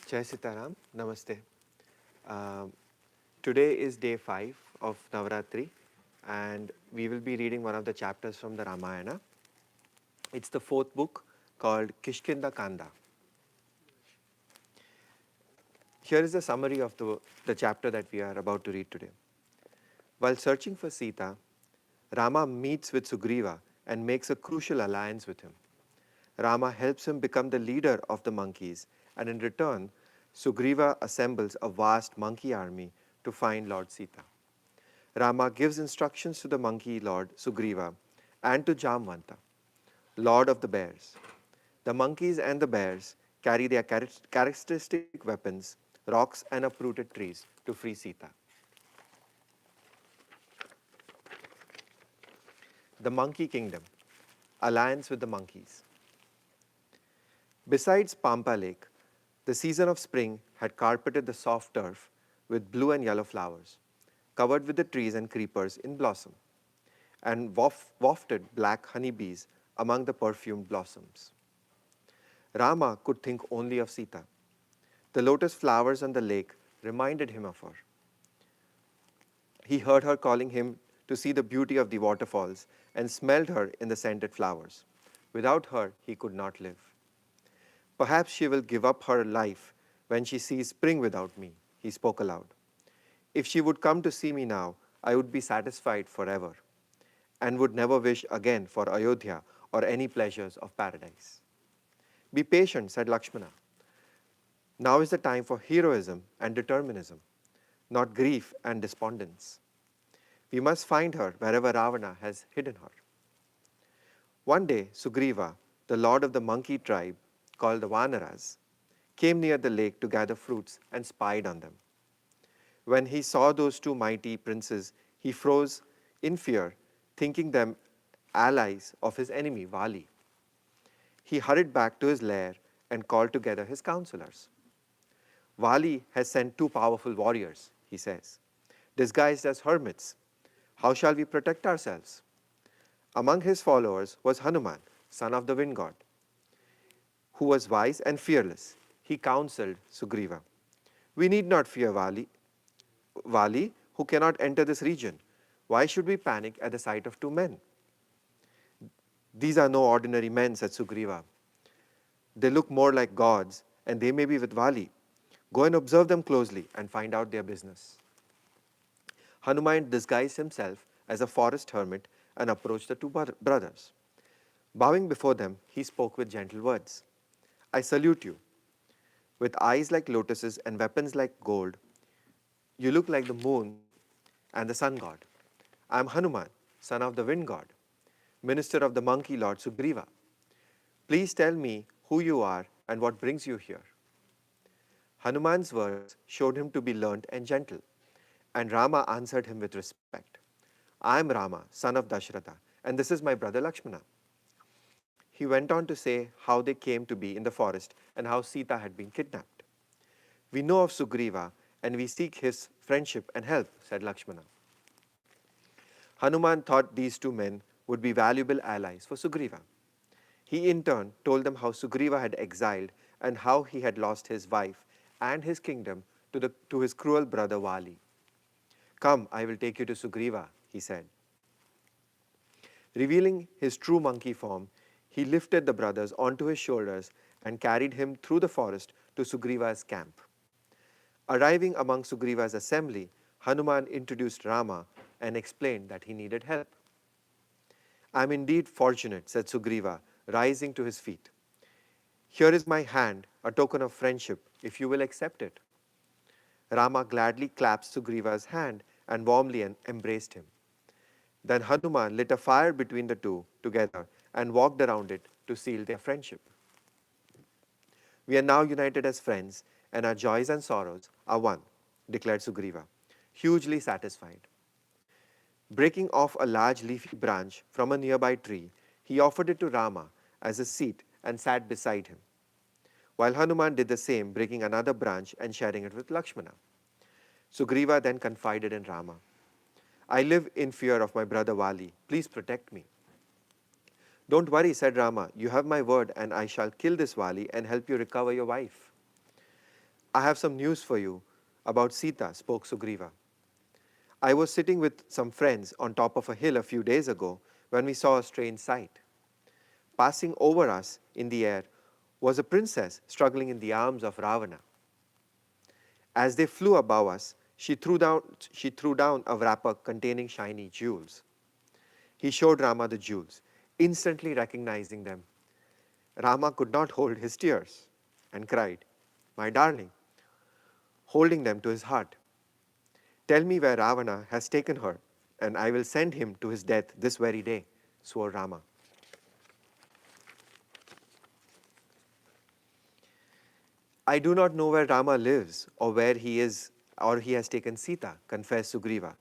Jai Sitaram, Namaste. Um, Today is day 5 of Navaratri, and we will be reading one of the chapters from the Ramayana. It's the fourth book called Kishkinda Kanda. Here is a summary of the chapter that we are about to read today. While searching for Sita, Rama meets with Sugriva and makes a crucial alliance with him. Rama helps him become the leader of the monkeys, and in return, Sugriva assembles a vast monkey army to find Lord Sita. Rama gives instructions to the monkey lord Sugriva and to Jamvanta, lord of the bears. The monkeys and the bears carry their characteristic weapons, rocks, and uprooted trees to free Sita. The Monkey Kingdom, alliance with the monkeys. Besides Pampa Lake, the season of spring had carpeted the soft turf with blue and yellow flowers, covered with the trees and creepers in blossom, and wafted black honeybees among the perfumed blossoms. Rama could think only of Sita. The lotus flowers on the lake reminded him of her. He heard her calling him to see the beauty of the waterfalls and smelled her in the scented flowers. Without her, he could not live. Perhaps she will give up her life when she sees spring without me, he spoke aloud. If she would come to see me now, I would be satisfied forever and would never wish again for Ayodhya or any pleasures of paradise. Be patient, said Lakshmana. Now is the time for heroism and determinism, not grief and despondence. We must find her wherever Ravana has hidden her. One day, Sugriva, the lord of the monkey tribe, called the Vanaras, came near the lake to gather fruits and spied on them. When he saw those two mighty princes, he froze in fear, thinking them allies of his enemy, Vali. He hurried back to his lair and called together his counselors. Vali has sent two powerful warriors, he says, disguised as hermits. How shall we protect ourselves? Among his followers was Hanuman, son of the wind god, who was wise and fearless. He counseled Sugriva. We need not fear Vali, who cannot enter this region. Why should we panic at the sight of two men? These are no ordinary men, said Sugriva. They look more like gods, and they may be with Vali. Go and observe them closely and find out their business. Hanuman disguised himself as a forest hermit and approached the two brothers. Bowing before them, he spoke with gentle words. I salute you. With eyes like lotuses and weapons like gold, you look like the moon and the sun god. I am Hanuman, son of the wind god, minister of the monkey lord Sugriva. Please tell me who you are and what brings you here. Hanuman's words showed him to be learned and gentle, and Rama answered him with respect. I am Rama, son of Dasharatha, and this is my brother Lakshmana. He went on to say how they came to be in the forest and how Sita had been kidnapped. We know of Sugriva and we seek his friendship and help, said Lakshmana. Hanuman thought these two men would be valuable allies for Sugriva. He in turn told them how Sugriva had exiled and how he had lost his wife and his kingdom to his cruel brother Vali. Come, I will take you to Sugriva, he said. Revealing his true monkey form, he lifted the brothers onto his shoulders and carried him through the forest to Sugriva's camp. Arriving among Sugriva's assembly, Hanuman introduced Rama and explained that he needed help. I am indeed fortunate, said Sugriva, rising to his feet. Here is my hand, a token of friendship, if you will accept it. Rama gladly clasped Sugriva's hand and warmly embraced him. Then Hanuman lit a fire between the two together and walked around it to seal their friendship. We are now united as friends, and our joys and sorrows are one, declared Sugriva, hugely satisfied. Breaking off a large leafy branch from a nearby tree, he offered it to Rama as a seat and sat beside him, while Hanuman did the same, breaking another branch and sharing it with Lakshmana. Sugriva then confided in Rama. I live in fear of my brother Vali. Please protect me. Don't worry, said Rama. You have my word, and I shall kill this Vali and help you recover your wife. I have some news for you about Sita, spoke Sugriva. I was sitting with some friends on top of a hill a few days ago when we saw a strange sight. Passing over us in the air was a princess struggling in the arms of Ravana. As they flew above us, she threw down a wrapper containing shiny jewels. He showed Rama the jewels, instantly recognizing them. Rama could not hold his tears and cried, "My darling," holding them to his heart. "Tell me where Ravana has taken her, and I will send him to his death this very day," swore Rama. "I do not know where Rama lives or where he is or he has taken Sita," confessed Sugriva.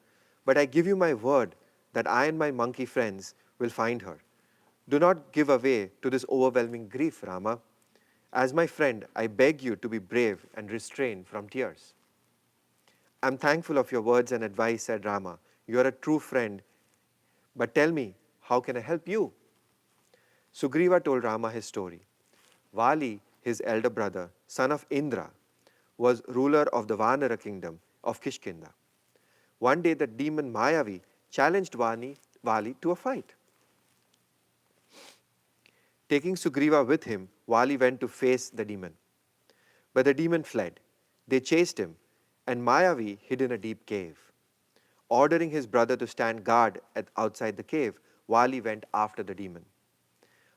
"But I give you my word that I and my monkey friends will find her. Do not give way to this overwhelming grief, Rama. As my friend, I beg you to be brave and restrain from tears." "I am thankful of your words and advice," said Rama. "You are a true friend. But tell me, how can I help you?" Sugriva told Rama his story. Vali, his elder brother, son of Indra, was ruler of the Vanara kingdom of Kishkinda. One day the demon Mayavi challenged Vali to a fight. Taking Sugriva with him, Vali went to face the demon. But the demon fled. They chased him, and Mayavi hid in a deep cave. Ordering his brother to stand guard outside the cave, Vali went after the demon.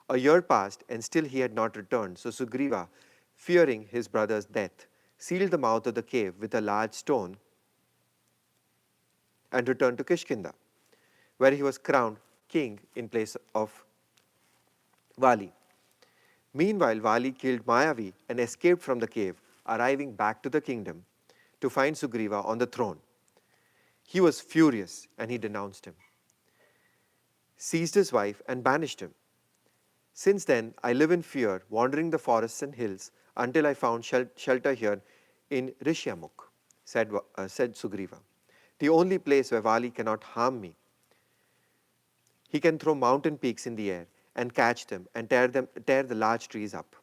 A year passed, and still he had not returned, so Sugriva, fearing his brother's death, sealed the mouth of the cave with a large stone and returned to Kishkinda, where he was crowned king in place of Vali. Meanwhile, Vali killed Mayavi and escaped from the cave, arriving back to the kingdom to find Sugriva on the throne. He was furious and he denounced him, seized his wife, and banished him. "Since then, I live in fear, wandering the forests and hills until I found shelter here in Rishyamukh," said Sugriva, "the only place where Vali cannot harm me. He can throw mountain peaks in the air and catch them and tear the large trees up.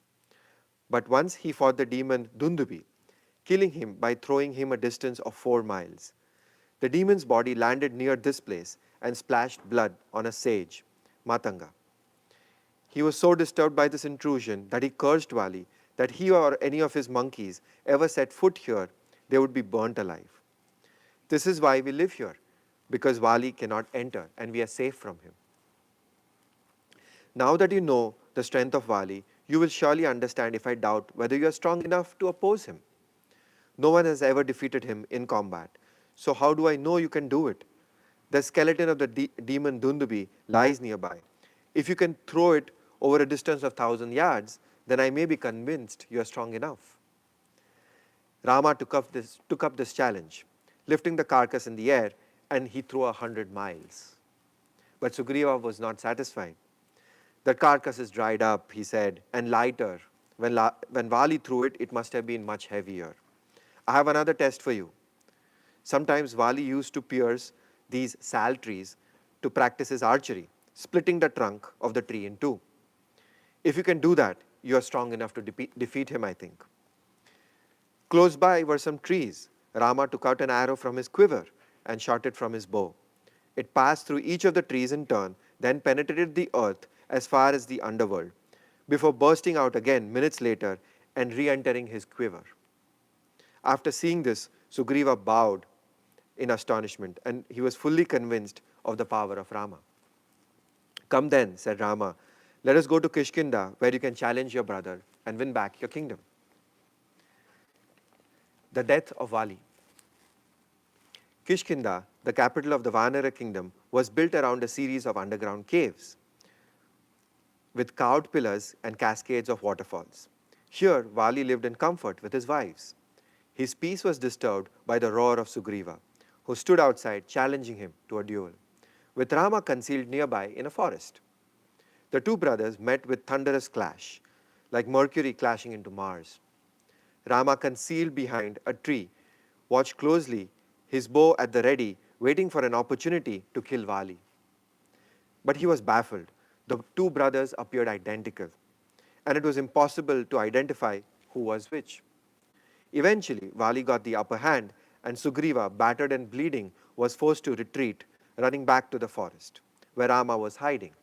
But once he fought the demon Dundubi, killing him by throwing him a distance of 4 miles. The demon's body landed near this place and splashed blood on a sage, Matanga. He was so disturbed by this intrusion that he cursed Vali that he or any of his monkeys ever set foot here, they would be burnt alive. This is why we live here, because Vali cannot enter and we are safe from him. Now that you know the strength of Vali, you will surely understand if I doubt whether you are strong enough to oppose him. No one has ever defeated him in combat, so how do I know you can do it? The skeleton of the demon Dundubi lies nearby. If you can throw it over a distance of 1,000 yards, then I may be convinced you are strong enough." Rama took up this challenge, lifting the carcass in the air, and he threw 100 miles. But Sugriva was not satisfied. "The carcass is dried up," he said, "and lighter. When Vali threw it, it must have been much heavier. I have another test for you. Sometimes Vali used to pierce these sal trees to practice his archery, splitting the trunk of the tree in two. If you can do that, you are strong enough to defeat him, I think." Close by were some trees. Rama took out an arrow from his quiver and shot it from his bow. It passed through each of the trees in turn, then penetrated the earth as far as the underworld, before bursting out again minutes later and re-entering his quiver. After seeing this, Sugriva bowed in astonishment, and he was fully convinced of the power of Rama. "Come then," said Rama, "let us go to Kishkinda, where you can challenge your brother and win back your kingdom." The death of Vali. Kishkinda, the capital of the Vanara kingdom, was built around a series of underground caves with carved pillars and cascades of waterfalls. Here, Vali lived in comfort with his wives. His peace was disturbed by the roar of Sugriva, who stood outside challenging him to a duel, with Rama concealed nearby in a forest. The two brothers met with thunderous clash, like Mercury clashing into Mars. Rama, concealed behind a tree, watched closely, his bow at the ready, waiting for an opportunity to kill Vali. But he was baffled. The two brothers appeared identical, and it was impossible to identify who was which. Eventually, Vali got the upper hand, and Sugriva, battered and bleeding, was forced to retreat, running back to the forest, where Rama was hiding.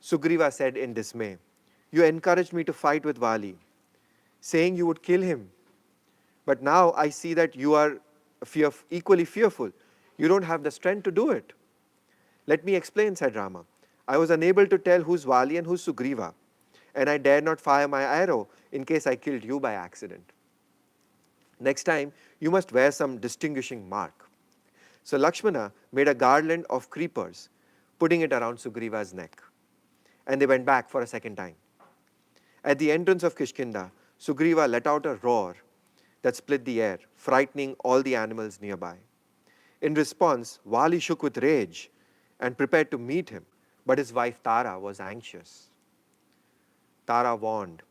Sugriva said in dismay, "You encouraged me to fight with Vali, saying you would kill him. But now I see that you are equally fearful. You don't have the strength to do it." "Let me explain," said Rama. "I was unable to tell who's Vali and who's Sugriva, and I dared not fire my arrow in case I killed you by accident. Next time, you must wear some distinguishing mark." So Lakshmana made a garland of creepers, putting it around Sugriva's neck. And they went back for a second time. At the entrance of Kishkinda, Sugriva let out a roar that split the air, frightening all the animals nearby. In response, Vali shook with rage and prepared to meet him, but his wife Tara was anxious. Tara warned,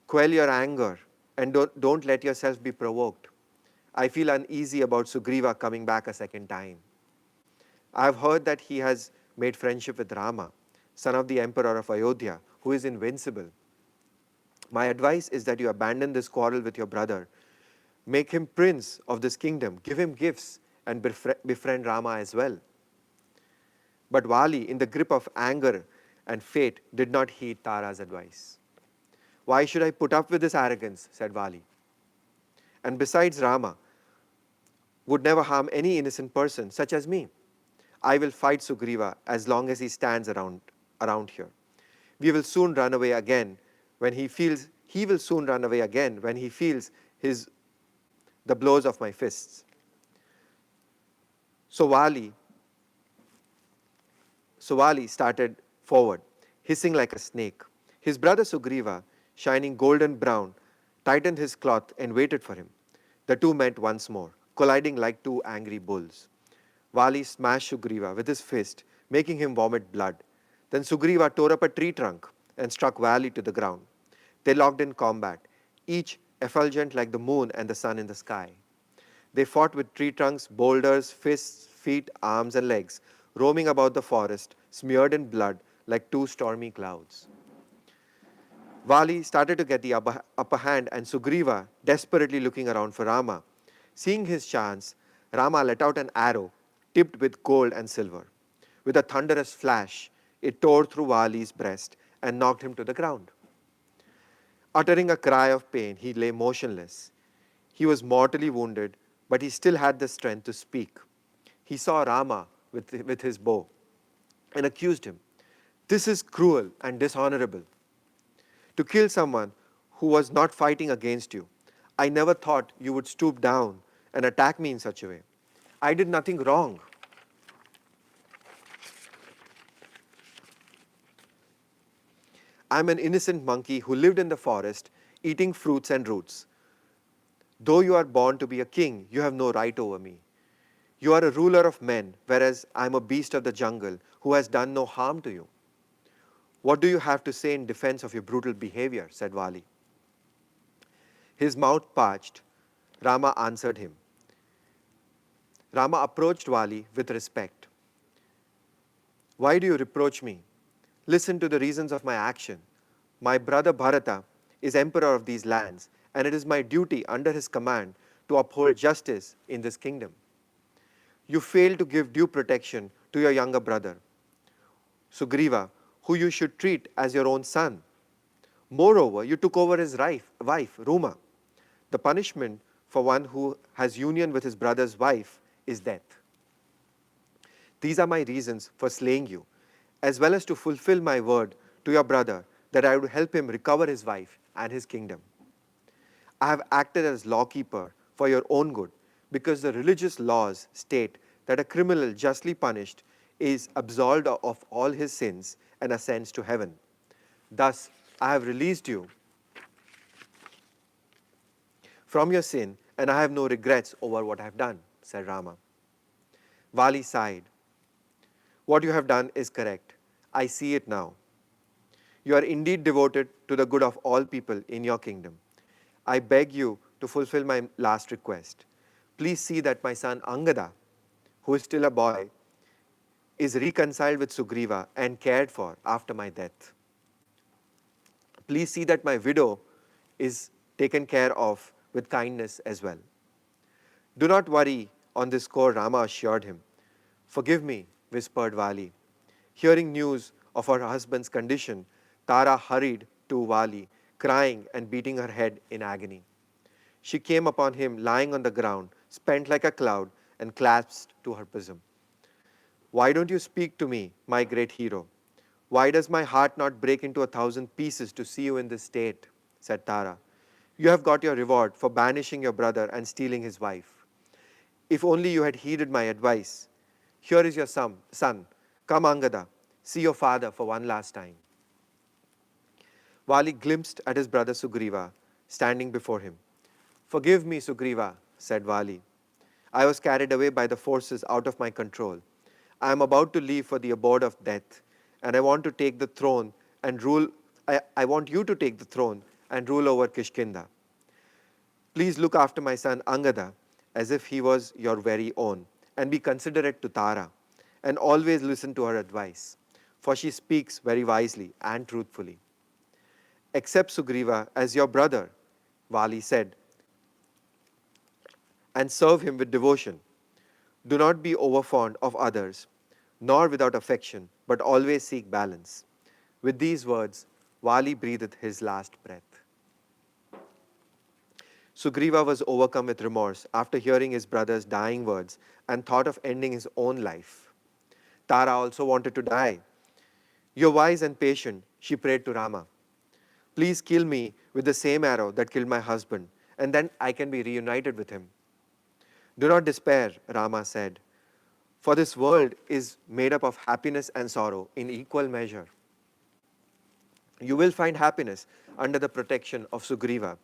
"Quell your anger and don't let yourself be provoked. I feel uneasy about Sugriva coming back a second time. I have heard that he has made friendship with Rama, son of the emperor of Ayodhya, who is invincible. My advice is that you abandon this quarrel with your brother. Make him prince of this kingdom, give him gifts, and befriend Rama as well." But Vali, in the grip of anger and fate, did not heed Tara's advice. "Why should I put up with this arrogance?" said Vali. "And besides, Rama would never harm any innocent person, such as me. I will fight Sugriva as long as he stands around here. We will soon run away again when he will soon run away again when he feels the blows of my fists." So Vali started forward, hissing like a snake. His brother Sugriva, shining golden brown, tightened his cloth and waited for him. The two met once more, colliding like two angry bulls. Vali smashed Sugriva with his fist, making him vomit blood. Then Sugriva tore up a tree trunk and struck Vali to the ground. They locked in combat, each effulgent like the moon and the sun in the sky. They fought with tree trunks, boulders, fists, feet, arms, and legs, roaming about the forest, smeared in blood like two stormy clouds. Vali started to get the upper hand, and Sugriva, desperately looking around for Rama. Seeing his chance, Rama let out an arrow tipped with gold and silver. With a thunderous flash, it tore through Vali's breast and knocked him to the ground. Uttering a cry of pain, he lay motionless. He was mortally wounded, but he still had the strength to speak. He saw Rama with his bow and accused him. "This is cruel and dishonorable. To kill someone who was not fighting against you. I never thought you would stoop down and attack me in such a way. I did nothing wrong." "I'm an innocent monkey who lived in the forest, eating fruits and roots. Though you are born to be a king, you have no right over me. You are a ruler of men, whereas I am a beast of the jungle who has done no harm to you. What do you have to say in defense of your brutal behavior?" said Vali. His mouth parched, Rama answered him. Rama approached Vali with respect. "Why do you reproach me? Listen to the reasons of my action. My brother Bharata is emperor of these lands, and it is my duty under his command to uphold justice in this kingdom. You failed to give due protection to your younger brother, Sugriva, who you should treat as your own son. Moreover, you took over his wife, Ruma. The punishment for one who has union with his brother's wife is death. These are my reasons for slaying you, as well as to fulfill my word to your brother that I would help him recover his wife and his kingdom. I have acted as lawkeeper for your own good, because the religious laws state that a criminal justly punished is absolved of all his sins and ascends to heaven. Thus, I have released you from your sin, and I have no regrets over what I have done," said Rama. Vali sighed. "What you have done is correct. I see it now. You are indeed devoted to the good of all people in your kingdom. I beg you to fulfill my last request. Please see that my son Angada, who is still a boy, is reconciled with Sugriva and cared for after my death. Please see that my widow is taken care of with kindness as well. Do not worry on this score, Rama assured him. Forgive me, whispered Vali. Hearing news of her husband's condition, Tara hurried to Vali, crying and beating her head in agony. She came upon him lying on the ground, spent like a cloud, and clasped to her bosom. Why don't you speak to me, my great hero? Why does my heart not break into 1,000 pieces to see you in this state? Said Tara. You have got your reward for banishing your brother and stealing his wife. If only you had heeded my advice. Here is your son. Come, Angada, see your father for one last time. Vali glimpsed at his brother Sugriva standing before him. Forgive me, Sugriva, said Vali. I was carried away by the forces out of my control. I am about to leave for the abode of death, and I want to take the throne and rule. I want you to take the throne and rule over Kishkinda. Please look after my son Angada as if he was your very own, and be considerate to Tara, and always listen to her advice, for she speaks very wisely and truthfully. Accept Sugriva as your brother, Vali said, and serve him with devotion. Do not be overfond of others, nor without affection, but always seek balance. With these words, Vali breathed his last breath. Sugriva was overcome with remorse after hearing his brother's dying words and thought of ending his own life. Tara also wanted to die. You're wise and patient, she prayed to Rama. Please kill me with the same arrow that killed my husband, and then I can be reunited with him. Do not despair, Rama said, for this world is made up of happiness and sorrow in equal measure. You will find happiness under the protection of Sugriva,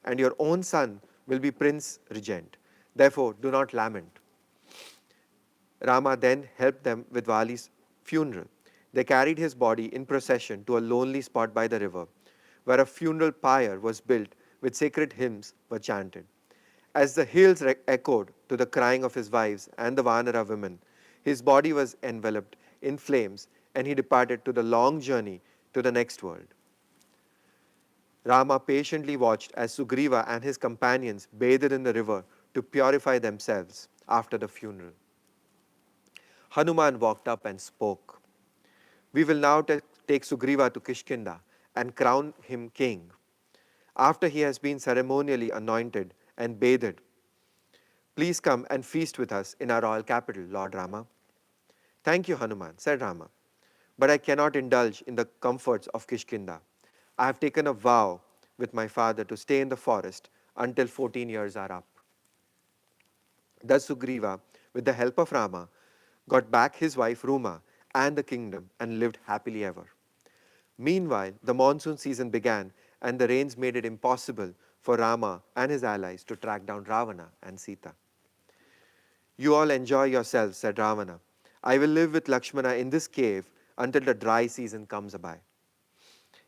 and your own son will be Prince Regent. Therefore, do not lament. Rama then helped them with Vali's funeral. They carried his body in procession to a lonely spot by the river, where a funeral pyre was built with sacred hymns were chanted. As the hills echoed to the crying of his wives and the Vanara women, his body was enveloped in flames, and he departed to the long journey to the next world. Rama patiently watched as Sugriva and his companions bathed in the river to purify themselves after the funeral. Hanuman walked up and spoke. We will now take Sugriva to Kishkinda and crown him king. After he has been ceremonially anointed and bathed, please come and feast with us in our royal capital, Lord Rama. Thank you, Hanuman, said Rama, but I cannot indulge in the comforts of Kishkinda. I have taken a vow with my father to stay in the forest until 14 years are up. Thus Sugriva, with the help of Rama, got back his wife Ruma and the kingdom and lived happily ever. Meanwhile, the monsoon season began, and the rains made it impossible for Rama and his allies to track down Ravana and Sita. You all enjoy yourselves, said Ravana. I will live with Lakshmana in this cave until the dry season comes by.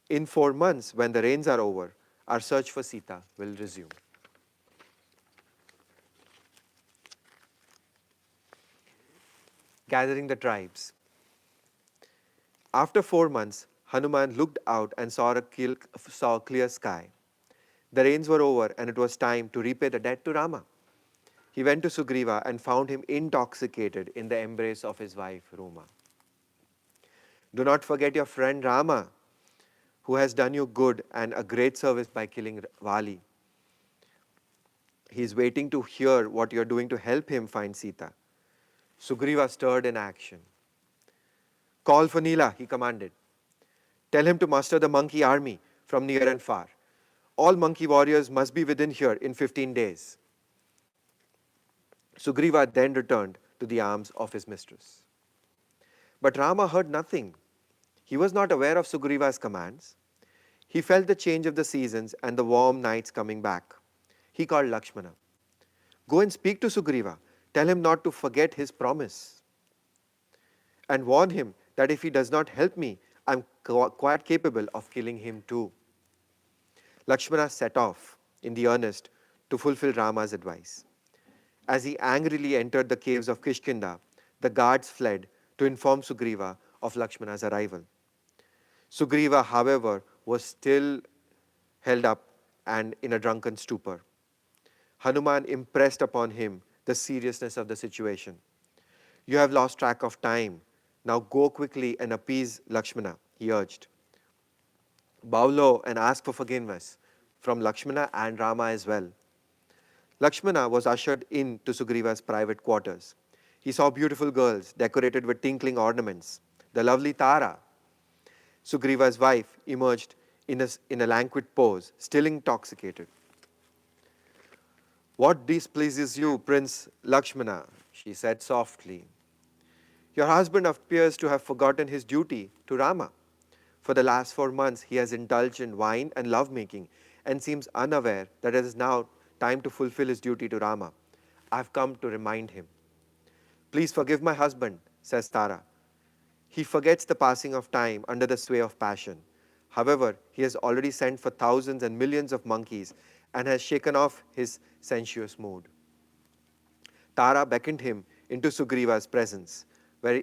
In 4 months, when the rains are over, our search for Sita will resume. Gathering the tribes. After 4 months, Hanuman looked out and saw a clear sky. The rains were over, and it was time to repay the debt to Rama. He went to Sugriva and found him intoxicated in the embrace of his wife Ruma. Do not forget your friend Rama, who has done you good and a great service by killing Vali. He is waiting to hear what you are doing to help him find Sita. Sugriva stirred in action. Call for Nila, he commanded. Tell him to muster the monkey army from near and far. All monkey warriors must be within here in 15 days. Sugriva then returned to the arms of his mistress. But Rama heard nothing. He was not aware of Sugriva's commands. He felt the change of the seasons and the warm nights coming back. He called Lakshmana. Go and speak to Sugriva. Tell him not to forget his promise. And warn him that if he does not help me, I am quite capable of killing him too. Lakshmana set off in the earnest to fulfill Rama's advice. As he angrily entered the caves of Kishkinda, the guards fled to inform Sugriva of Lakshmana's arrival. Sugriva, however, was still held up and in a drunken stupor. Hanuman impressed upon him the seriousness of the situation. You have lost track of time. Now go quickly and appease Lakshmana, he urged. Bow low and ask for forgiveness from Lakshmana and Rama as well. Lakshmana was ushered in to Sugriva's private quarters. He saw beautiful girls decorated with tinkling ornaments. The lovely Tara, Sugriva's wife, emerged in a languid pose, still intoxicated. What displeases you, Prince Lakshmana? She said softly. Your husband appears to have forgotten his duty to Rama. For the last 4 months, he has indulged in wine and lovemaking and seems unaware that it is now time to fulfill his duty to Rama. I have come to remind him. Please forgive my husband, says Tara. He forgets the passing of time under the sway of passion. However, he has already sent for thousands and millions of monkeys and has shaken off his sensuous mood. Tara beckoned him into Sugriva's presence, where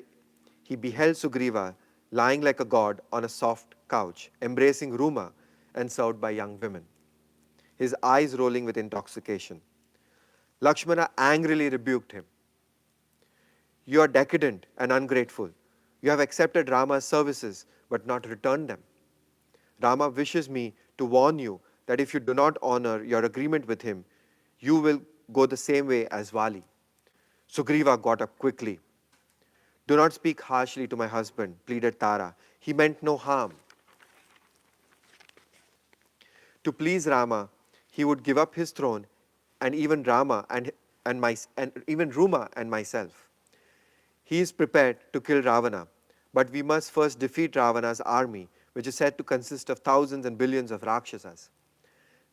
he beheld Sugriva lying like a god on a soft couch, embracing Ruma and served by young women, his eyes rolling with intoxication. Lakshmana angrily rebuked him. You are decadent and ungrateful. You have accepted Rama's services but not returned them. Rama wishes me to warn you that if you do not honor your agreement with him, you will go the same way as Vali. Sugriva got up quickly. Do not speak harshly to my husband, pleaded Tara. He meant no harm. To please Rama, he would give up his throne and even even Ruma and myself. He is prepared to kill Ravana, but we must first defeat Ravana's army, which is said to consist of thousands and billions of Rakshasas.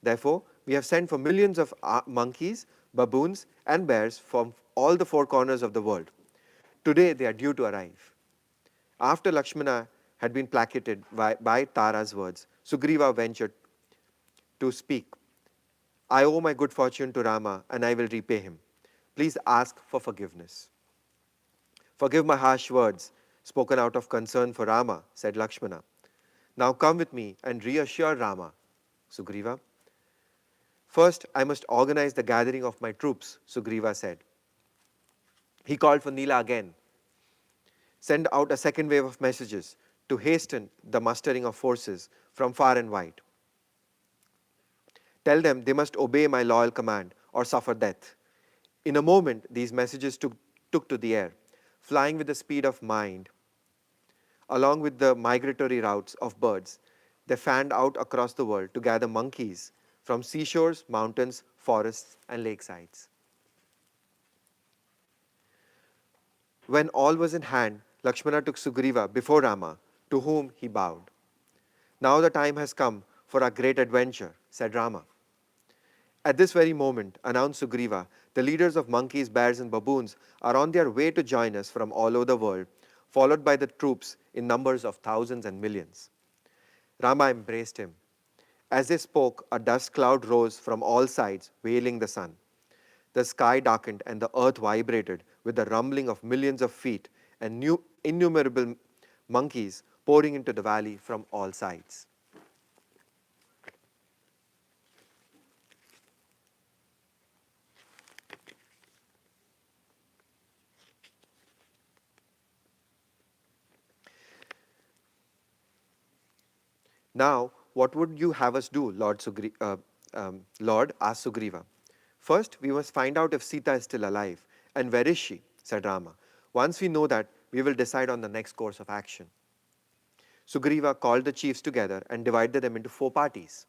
Therefore, we have sent for millions of monkeys, baboons, and bears from all the four corners of the world. Today they are due to arrive. After Lakshmana had been placated by Tara's words, Sugriva ventured to speak. I owe my good fortune to Rama and I will repay him. Please ask for forgiveness. Forgive my harsh words, spoken out of concern for Rama, said Lakshmana. Now come with me and reassure Rama, Sugriva. First, I must organize the gathering of my troops, Sugriva said. He called for Nila again. Send out a second wave of messages to hasten the mustering of forces from far and wide. Tell them they must obey my loyal command or suffer death. In a moment, these messages took to the air, flying with the speed of mind. Along with the migratory routes of birds, they fanned out across the world to gather monkeys from seashores, mountains, forests, and lakesides. When all was in hand, Lakshmana took Sugriva before Rama, to whom he bowed. Now the time has come for our great adventure, said Rama. At this very moment, announced Sugriva, the leaders of monkeys, bears, and baboons are on their way to join us from all over the world, followed by the troops in numbers of thousands and millions. Rama embraced him. As they spoke, a dust cloud rose from all sides, veiling the sun. The sky darkened and the earth vibrated with the rumbling of millions of feet and innumerable monkeys pouring into the valley from all sides. Now, what would you have us do, Lord asked Sugriva. First, we must find out if Sita is still alive. And where is she? Said Rama. Once we know that, we will decide on the next course of action. Sugriva called the chiefs together and divided them into 4 parties,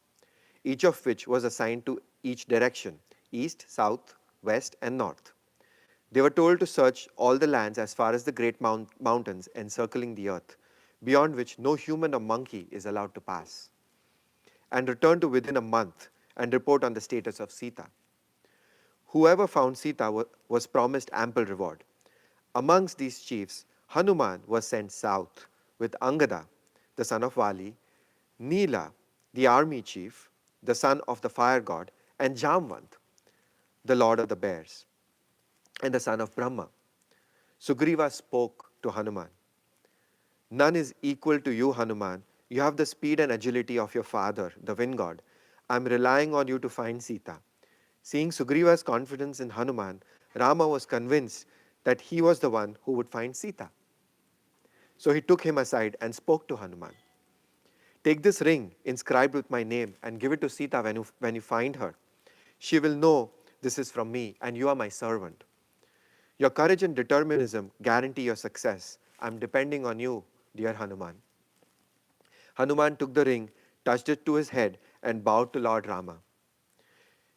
each of which was assigned to each direction, east, south, west, and north. They were told to search all the lands as far as the great mountains encircling the earth, beyond which no human or monkey is allowed to pass, and return to within a month and report on the status of Sita. Whoever found Sita was promised ample reward. Amongst these chiefs, Hanuman was sent south with Angada, the son of Vali, Nila, the army chief, the son of the fire god, and Jamvant, the lord of the bears, and the son of Brahma. Sugriva spoke to Hanuman. None is equal to you, Hanuman. You have the speed and agility of your father, the wind god. I'm relying on you to find Sita. Seeing Sugriva's confidence in Hanuman, Rama was convinced that he was the one who would find Sita. So he took him aside and spoke to Hanuman. Take this ring inscribed with my name and give it to Sita when you find her. She will know this is from me and you are my servant. Your courage and determinism guarantee your success. I'm depending on you, dear Hanuman. Hanuman took the ring, touched it to his head, and bowed to Lord Rama.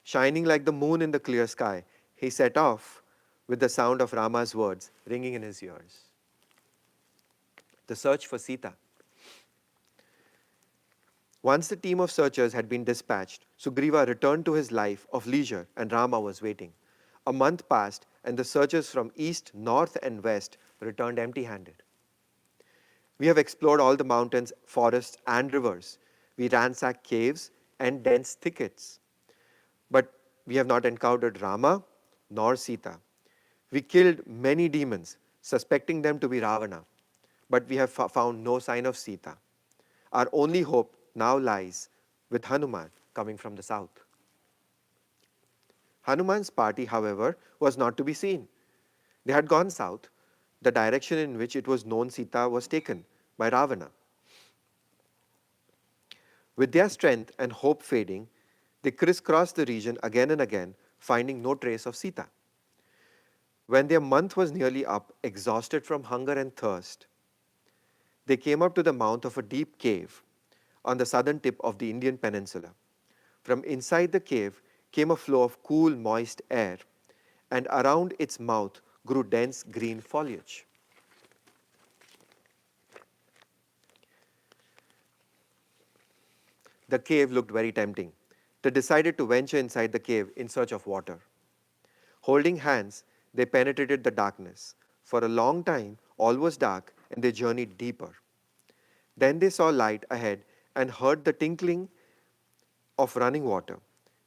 Shining like the moon in the clear sky, he set off with the sound of Rama's words ringing in his ears. The search for Sita. Once the team of searchers had been dispatched, Sugriva returned to his life of leisure and Rama was waiting. A month passed and the searchers from east, north, and west returned empty handed. We have explored all the mountains, forests, and rivers. We ransacked caves and dense thickets. But we have not encountered Rama nor Sita. We killed many demons, suspecting them to be Ravana, but we have found no sign of Sita. Our only hope now lies with Hanuman coming from the south. Hanuman's party, however, was not to be seen. They had gone south, the direction in which it was known Sita was taken by Ravana. With their strength and hope fading, they crisscrossed the region again and again, finding no trace of Sita. When their month was nearly up, exhausted from hunger and thirst, they came up to the mouth of a deep cave on the southern tip of the Indian peninsula. From inside the cave came a flow of cool, moist air, and around its mouth grew dense green foliage. The cave looked very tempting. They decided to venture inside the cave in search of water. Holding hands, they penetrated the darkness. For a long time, all was dark, and they journeyed deeper. Then they saw light ahead and heard the tinkling of running water.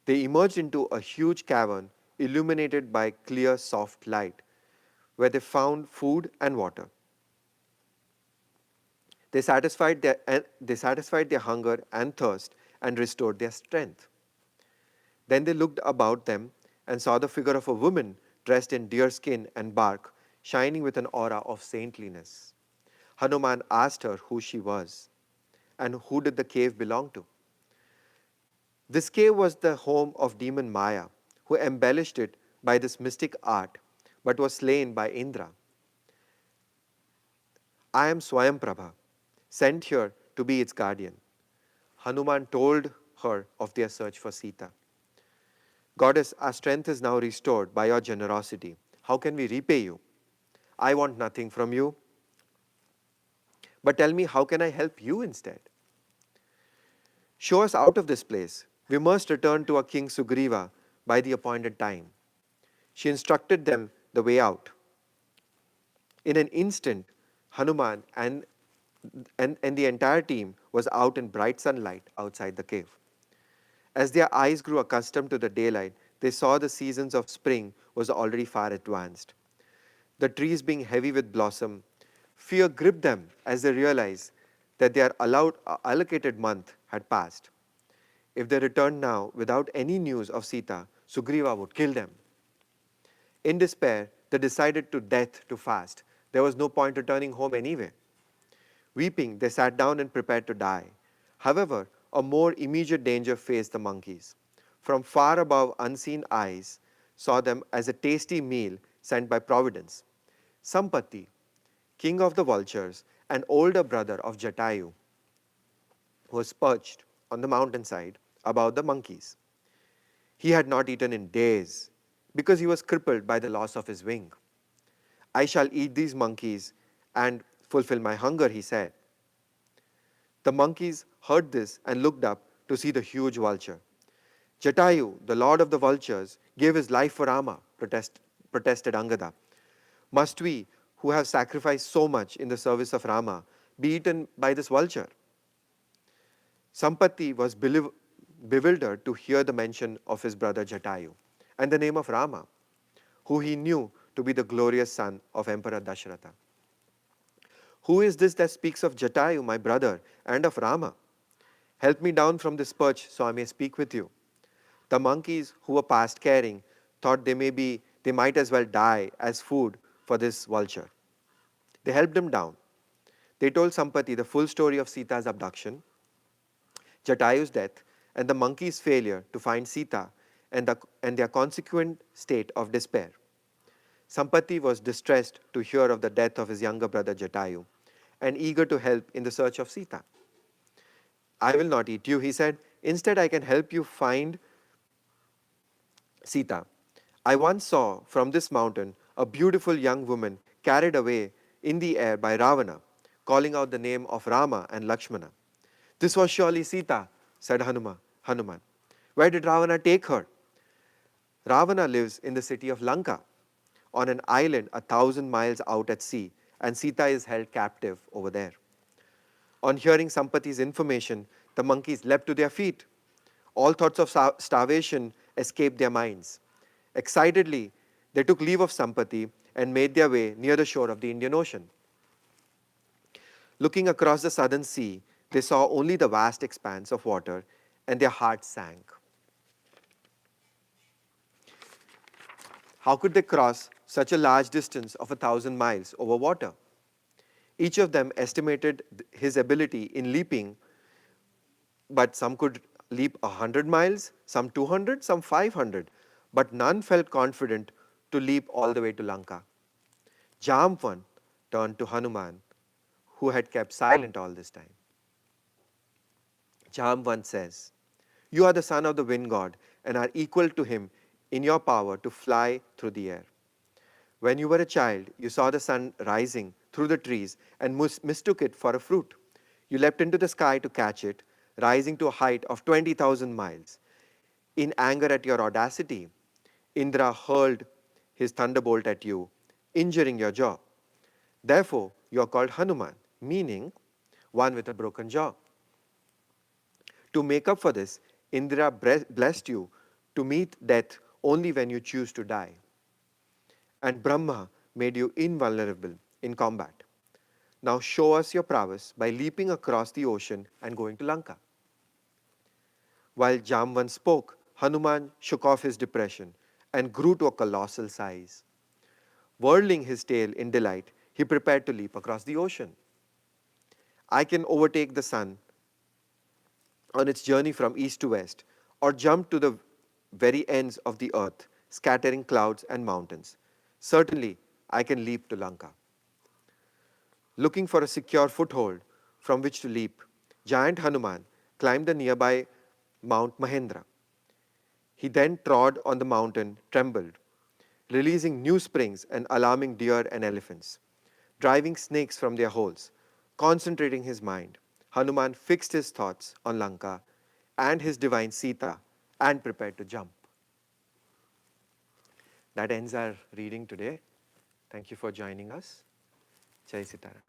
They emerged into a huge cavern illuminated by clear, soft light, where they found food and water. They satisfied their hunger and thirst and restored their strength. Then they looked about them and saw the figure of a woman dressed in deerskin and bark, shining with an aura of saintliness. Hanuman asked her who she was and who did the cave belong to. This cave was the home of demon Maya, who embellished it by this mystic art, but was slain by Indra. I am Swayamprabha, sent here to be its guardian. Hanuman told her of their search for Sita. Goddess, our strength is now restored by your generosity. How can we repay you? I want nothing from you. But tell me, how can I help you instead? Show us out of this place. We must return to our king Sugriva by the appointed time. She instructed them the way out. In an instant, Hanuman and the entire team was out in bright sunlight outside the cave. As their eyes grew accustomed to the daylight, they saw the seasons of spring was already far advanced. The trees being heavy with blossom, fear gripped them as they realized that their allocated month had passed. If they returned now without any news of Sita, Sugriva would kill them. In despair, they decided to death to fast. There was no point returning home anyway. Weeping, they sat down and prepared to die. However, a more immediate danger faced the monkeys. From far above, unseen eyes saw them as a tasty meal sent by Providence. Sampati, king of the vultures, an older brother of Jatayu, was perched on the mountainside above the monkeys. He had not eaten in days because he was crippled by the loss of his wing. I shall eat these monkeys and fulfill my hunger, he said. The monkeys heard this and looked up to see the huge vulture. Jatayu, the lord of the vultures, gave his life for Rama, protested Angada. Must we, who have sacrificed so much in the service of Rama, be eaten by this vulture? Sampati was bewildered to hear the mention of his brother Jatayu and the name of Rama, who he knew to be the glorious son of Emperor Dasharatha. Who is this that speaks of Jatayu, my brother, and of Rama? Help me down from this perch so I may speak with you. The monkeys, who were past caring, thought they might as well die as food for this vulture. They helped him down. They told Sampati the full story of Sita's abduction, Jatayu's death, and the monkeys' failure to find Sita and their consequent state of despair. Sampati was distressed to hear of the death of his younger brother Jatayu and eager to help in the search of Sita. I will not eat you, he said. Instead, I can help you find Sita. I once saw from this mountain a beautiful young woman carried away in the air by Ravana, calling out the name of Rama and Lakshmana. This was surely Sita, said Hanuman. Where did Ravana take her? Ravana lives in the city of Lanka, on an island 1,000 miles out at sea, and Sita is held captive over there. On hearing Sampati's information, the monkeys leapt to their feet. All thoughts of starvation escaped their minds. Excitedly, they took leave of Sampati and made their way near the shore of the Indian Ocean. Looking across the southern sea, they saw only the vast expanse of water, and their hearts sank. How could they cross such a large distance of 1,000 miles over water? Each of them estimated his ability in leaping, but some could leap 100 miles, some 200, some 500, but none felt confident to leap all the way to Lanka. Jamvan turned to Hanuman, who had kept silent all this time. Jamvan says, "You are the son of the wind god and are equal to him in your power to fly through the air. When you were a child, you saw the sun rising through the trees and mistook it for a fruit. You leapt into the sky to catch it, rising to a height of 20,000 miles. In anger at your audacity, Indra hurled his thunderbolt at you, injuring your jaw. Therefore, you are called Hanuman, meaning one with a broken jaw. To make up for this, Indra blessed you to meet death only when you choose to die. And Brahma made you invulnerable in combat. Now show us your prowess by leaping across the ocean and going to Lanka." While Jamvan spoke, Hanuman shook off his depression and grew to a colossal size. Whirling his tail in delight, he prepared to leap across the ocean. I can overtake the sun on its journey from east to west, or jump to the very ends of the earth, scattering clouds and mountains. Certainly, I can leap to Lanka. Looking for a secure foothold from which to leap, giant Hanuman climbed the nearby Mount Mahendra. He then trod on the mountain, trembled, releasing new springs and alarming deer and elephants, driving snakes from their holes. Concentrating his mind, Hanuman fixed his thoughts on Lanka and his divine Sita and prepared to jump. That ends our reading today. Thank you for joining us. Jai Sitaram.